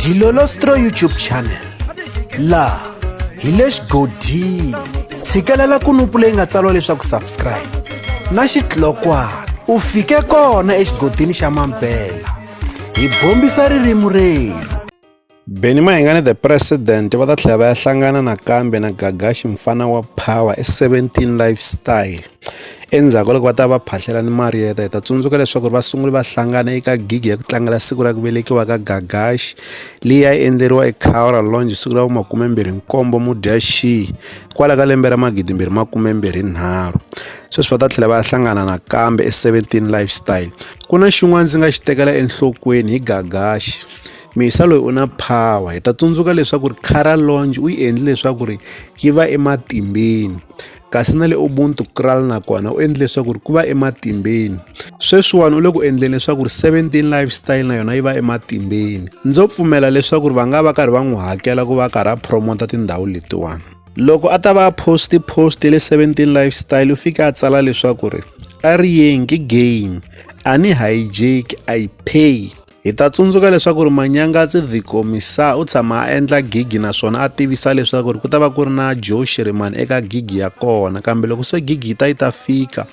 Dilolostro YouTube channel la hi le xigodini tshikelela kunupu leyi nga tsariwa leswaku subscribe na xitlokwana u fike kona exigodini xa Mampela hi bombisa ririmi rero. Benny Mahingane the president va ta tlhela va ya hlangana nakambe na Gagash mfana wa power 17 lifestyle endzhaku loko va ta va phahlela ni Marieta. Hi ta tsundzuka leswaku va sunguli va hlangana eka gig ya ku tlangela siku ra ku velekiwa ka Gagash leyi ya endleriwa eKhaura Lounge siku ra 27 Mudyaxihi kwala ka lembe ra 2023. Sweswi va ta tlhela va ya hlangana nakambe 17 lifestyle. Ku na xin'wana ndzi nga xi tekela enhlokweni hi Gagash misa loyi u na power. Hi ta tsundzuka leswaku ri Khaura Lounge u yi endle leswaku ri yi va ematimbeni, kasi na le Ubuntu Kral nakona u endle leswaku ri ku va ematimbeni. Sweswiwani u le ku endleni leswaku ri 17 lifestyle na yona yi va ematimbeni. Ndzo pfumela leswaku ri va nga va karhi va n'wi hakela ku va karhi a promota tindhawu letiwani. Loko a ta va post le 17 lifestyle u fika a tsala leswaku ri a ri yengi game a ni hijack I pay. Hi ta tsundzuka leswaku ri Manyangatsi the commissar u tshama a endla gig naswona a tivisa leswaku ri ku ta va ku ri na Joe Shirimani eka gig ya kona, kambe loko se gig yi ta fika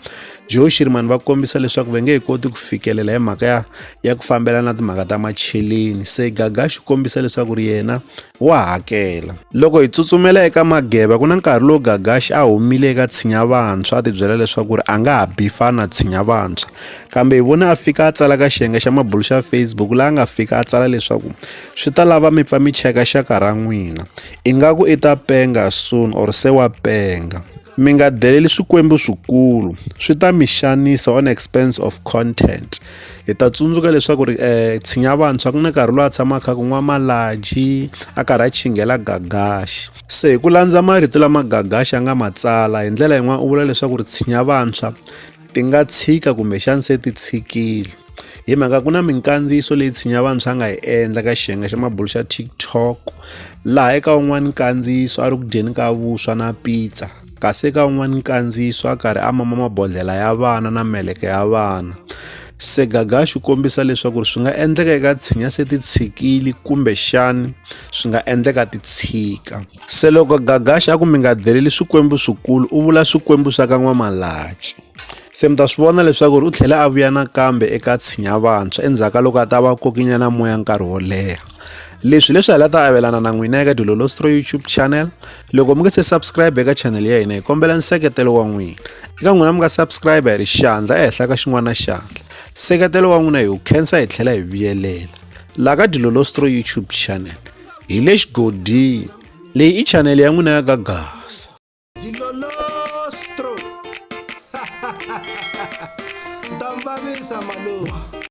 Joe Shirimani va kombisa leswaku va nge he koti ku fikelela hi mhaka ya ku fambela na timhaka ta macheleni. Se Gagash u kombisa leswaku ri yena wa hakela. Loko hi tsutsumela eka Mageba ku na nkarhi lowu Gagash a humile eka Tshinya Vantshwa a tibyela leswaku ri a nga ha bifana Tshinya Vantshwa, kambe hi vona a fika a tsala ka xiyenge xa mabulu xa Facebook laha a nga fika a tsala leswaku swi ta lava mi pfa mi cheka xaka ra n'wina ingaku i ta penga soon or se wa penga. Mi nga deleli swikwembu swikulu swi ta mi xanisa on expense of content. Hi ta tsundzuka leswaku ri Tshinya Vantshwa ku na nkarhi lowu a tshama kha ku nwa malaji a karhi a chingela Gagash. Se hi ku landza marito lama Gagash a nga matsala hi ndlela yin'wana u vula leswaku ri Tshinya Vantshwa ti nga tshika kumbe xana se ti tshikile hi mhaka ku na minkandziyiso leyi Tshinya Vantshwa nga yi endla ka xiyenge xa mabulu xa TikTok laha eka un'wana nkandziyiso a ri ku dyeni ka vuswa na pizza, kasi eka un'wana nkandziyiso a karhi a mama mabodhlela ya vana na meleke ya vana. Se Gagash u kombisa leswaku swi nga endleka eka Tshinya se ti tshikile kumbe xana swi nga endleka ti tshika. Se loko Gagash a ku mi nga deleli swikwembu swikulu u vula swikwembu swa ka N'wamalachi. Se mi ta swi vona leswaku u tlhela a vuya nakambe eka Tshinya Vantshwa endzhaku loko a ta va kokinyana moya nkarhi wo leha. Leswi hi ta avelana na n'wina eka Dilolostro YouTube channel. Loko mi nga se subscribe eka channel ya hina hi kombela nseketelo wa n'wina. Eka n'wina mi nga subscribe hi ri xandla ehenhla ka xin'wana na xandla. Nseketelo wa n'wina hi wu khensa hi tlhela hi vuyelela. Laha ka Dilolostro YouTube channel hi le xigodini leyi i channel ya n'wina ya Gagash. Dilolostro.